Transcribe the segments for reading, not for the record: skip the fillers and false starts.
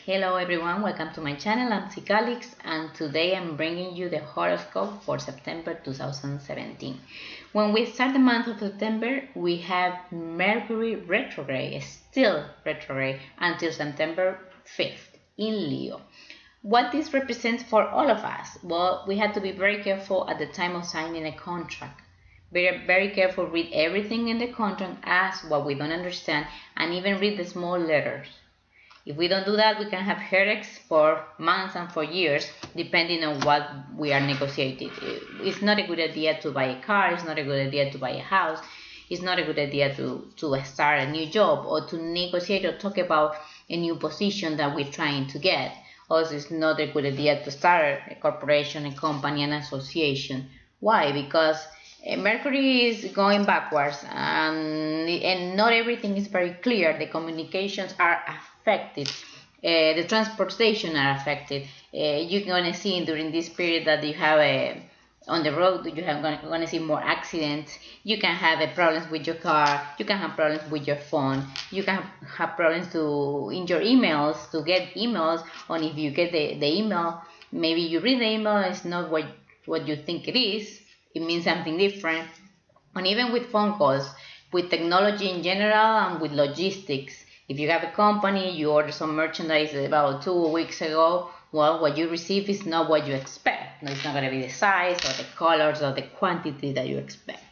Hello everyone, welcome to my channel. I'm Cicalix and today I'm bringing you the horoscope for September 2017. When we start the month of September, we have Mercury retrograde, still retrograde until September 5th in Leo. What this represents for all of us? Well, we have to be very careful at the time of signing a contract. Very careful, read everything in the contract, ask what we don't understand, and even read the small letters. If we don't do that, we can have headaches for months and for years, depending on what we are negotiating. It's not a good idea to buy a car. It's not a good idea to buy a house. It's not a good idea to start a new job or to negotiate or talk about a new position that we're trying to get. Also, it's not a good idea to start a corporation, a company, an association. Why? Because Mercury is going backwards and not everything is very clear. The communications are affected. The transportation are affected. You're going to see during this period that you have on the road, you have going to see more accidents. You can have problems with your car. You can have problems with your phone. You can have problems in your emails, to get emails. And if you get the email, maybe you read the email, it's not what you think it is. It means something different. And even with phone calls, with technology in general and with logistics, if you have a company, you order some merchandise about 2 weeks ago, well, what you receive is not what you expect. No, it's not going to be the size or the colors or the quantity that you expect.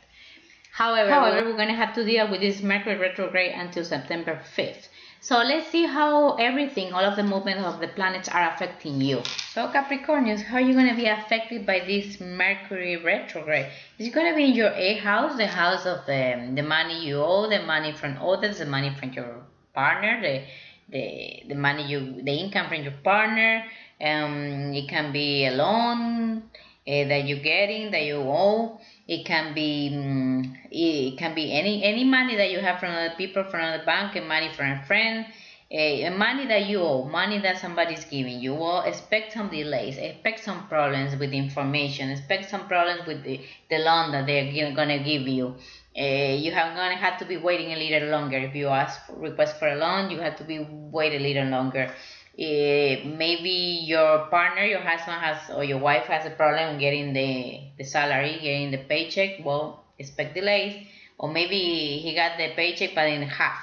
However, we're going to have to deal with this Mercury retrograde until September 5th. So let's see how all of the movements of the planets are affecting you. So Capricornians, how are you going to be affected by this Mercury retrograde? It's going to be in your 8th house, the house of the money you owe, the money from others, the money from your partner, the money the income from your partner. It can be a loan that you're getting, that you owe. It can be any money that you have from other people, from other bank, and money from a friend, money that you owe, money that somebody's giving you. Well, expect some delays, expect some problems with information, expect some problems with the loan that they're gonna give you. You are gonna have to be waiting a little longer. If you request for a loan, you have to wait a little longer. Maybe your partner, your husband or your wife has a problem getting the salary, getting the paycheck. Well, expect delays. Or maybe he got the paycheck but in half.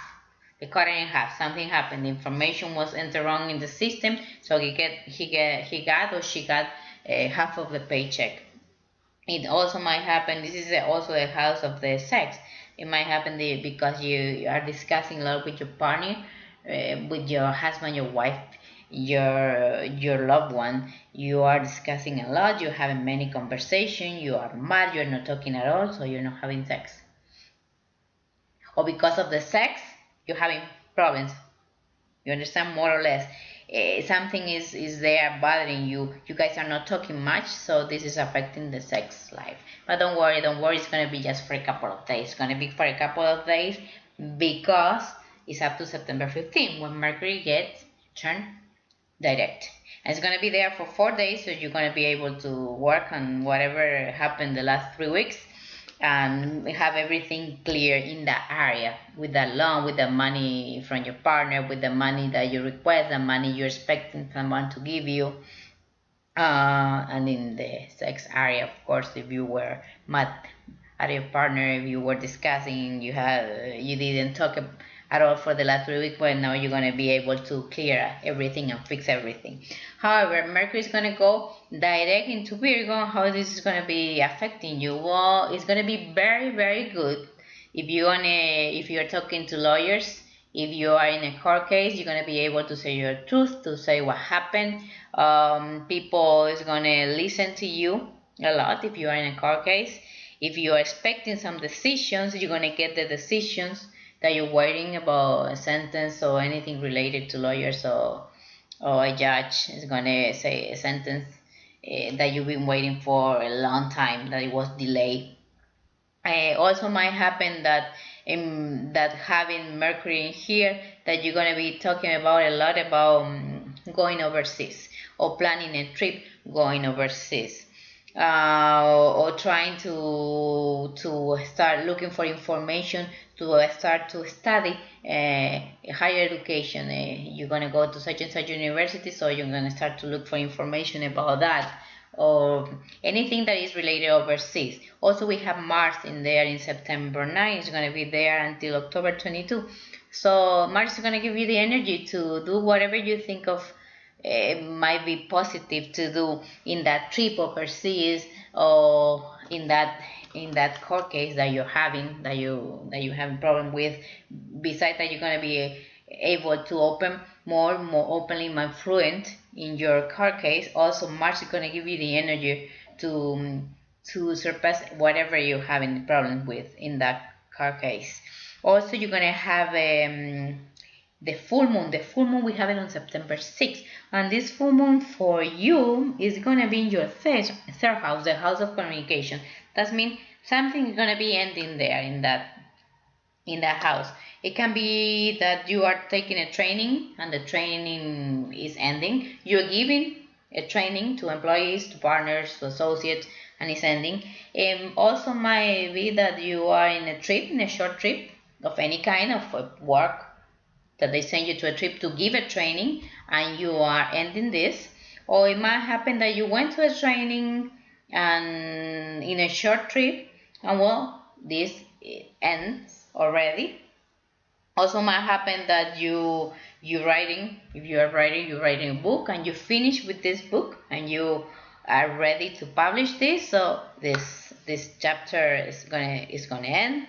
They cut it in half. Something happened. The information was entered wrong in the system, so he got or she got half of the paycheck. It also might happen. This is also a house of the sex. It might happen because you are discussing a lot with your partner, with your husband, your wife, your loved one. You are discussing a lot. You're having many conversations. You are mad. You're not talking at all, so you're not having sex. Or because of the sex, you're having problems. You understand, more or less. Something is there bothering you. You guys are not talking much, so this is affecting the sex life. But don't worry. It's going to be just for a couple of days. It's going to be for a couple of days because it's up to September 15th when Mercury gets turned direct. And it's going to be there for 4 days, so you're going to be able to work on whatever happened the last 3 weeks and have everything clear in that area, with that loan, with the money from your partner, with the money that you request, the money you're expecting someone to give you, and in the sex area, of course, if you were mad at your partner, if you were discussing, you didn't talk at all for the last 3 weeks, but now you're going to be able to clear everything and fix everything. However, Mercury is going to go direct into Virgo. How this is going to be affecting you? Well, it's going to be very, very good if you're talking to lawyers. If you are in a court case, you're going to be able to say your truth, to say what happened. People is going to listen to you a lot if you are in a court case. If you are expecting some decisions, you're going to get the decisions that you're worrying about, a sentence or anything related to lawyers, or a judge is going to say a sentence that you've been waiting for a long time, that it was delayed. Also might happen that having Mercury in here, that you're going to be talking about a lot about going overseas or planning a trip going overseas. or trying to start looking for information to start to study higher education. You're gonna go to such and such university, so you're gonna start to look for information about that, or anything that is related overseas. Also, we have Mars in there in September 9. It's gonna be there until October 22. So Mars is gonna give you the energy to do whatever you think of might be positive to do in that trip overseas, or in that court case that you're having, that you have a problem with. Besides that, you're going to be able to open more openly, more fluent in your court case. Also, Mars is going to give you the energy to surpass whatever you're having the problem with in that court case. Also, you're going to have the full moon. The full moon, we have it on September 6th, and this full moon for you is gonna be in your third house, the house of communication. That means something is gonna be ending there in that house. It can be that you are taking a training and the training is ending. You're giving a training to employees, to partners, to associates, and it's ending. Also might be that you are in a trip, in a short trip of any kind of work, that they send you to a trip to give a training and you are ending this. Or it might happen that you went to a training and in a short trip, and well, this ends already. Also might happen that you're writing, if you are writing, you're writing a book and you finish with this book and you are ready to publish this. So this chapter is gonna end.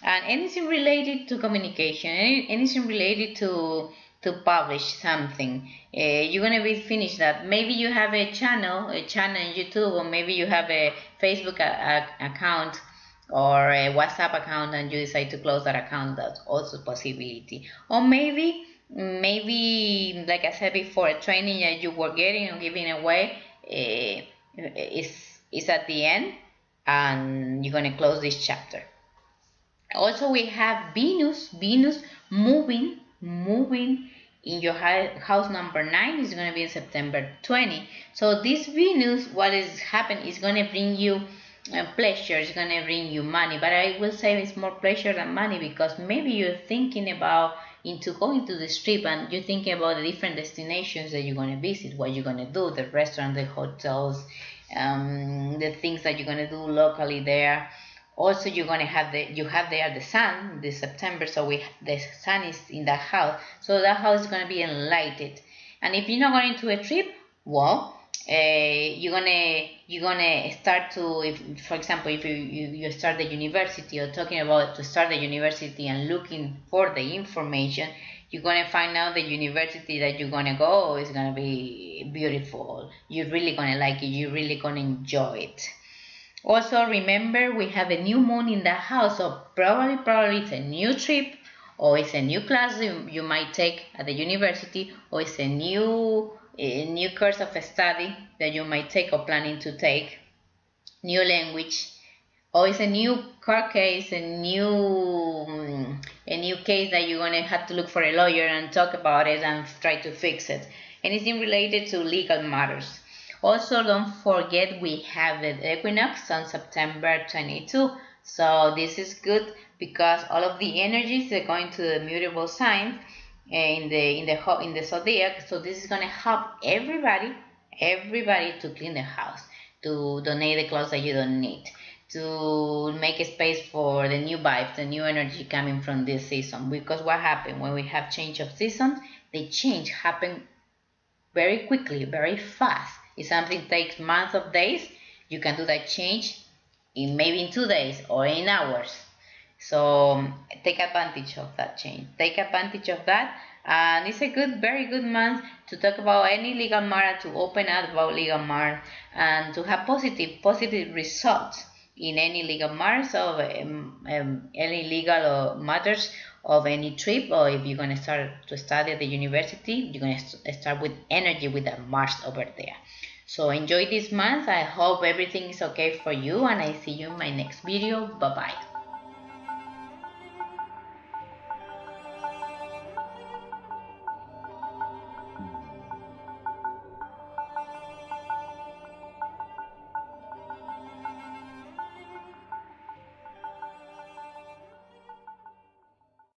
And anything related to communication, anything related to publish something, you're gonna be finished that. Maybe you have a channel on YouTube, or maybe you have a Facebook account or a WhatsApp account, and you decide to close that account. That's also a possibility. Or maybe like I said before, a training that you were getting or giving away is at the end, and you're gonna close this chapter. Also, we have Venus moving in your house number 9. Is going to be in September 20. So this Venus, what is happening, is going to bring you pleasure. It's going to bring you money, but I will say it's more pleasure than money, because maybe you're thinking about into going to this trip, and you're thinking about the different destinations that you're going to visit, what you're going to do, the restaurant, the hotels, the things that you're going to do locally there. Also, you're gonna have there the sun this September, so the sun is in that house, so that house is gonna be enlightened. And if you're not going to a trip, well, you're gonna start to, if for example, if you start the university, or talking about to start the university and looking for the information, you're gonna find out the university that you're gonna go is gonna be beautiful. You're really gonna like it. You're really gonna enjoy it. Also, remember, we have a new moon in the house, so probably it's a new trip, or it's a new class you might take at the university, or it's a new course of study that you might take or planning to take, new language, or it's a new court case, a new case that you're gonna have to look for a lawyer and talk about it and try to fix it. Anything related to legal matters. Also, don't forget we have the equinox on September 22. So this is good because all of the energies are going to the mutable signs in the zodiac. So this is going to help everybody to clean the house, to donate the clothes that you don't need, to make a space for the new vibes, the new energy coming from this season. Because what happened when we have change of seasons? The change happen very quickly, very fast. If something takes months of days, you can do that change in maybe in 2 days or in hours. So take advantage of that change. Take advantage of that, and it's a very good month to talk about any legal matter, to open up about legal matter, and to have positive results in any legal matters of any legal matters of any trip, or if you're going to start to study at the university, you're going to start with energy with that Mars over there. So enjoy this month. I hope everything is okay for you, and I see you in my next video. Bye bye.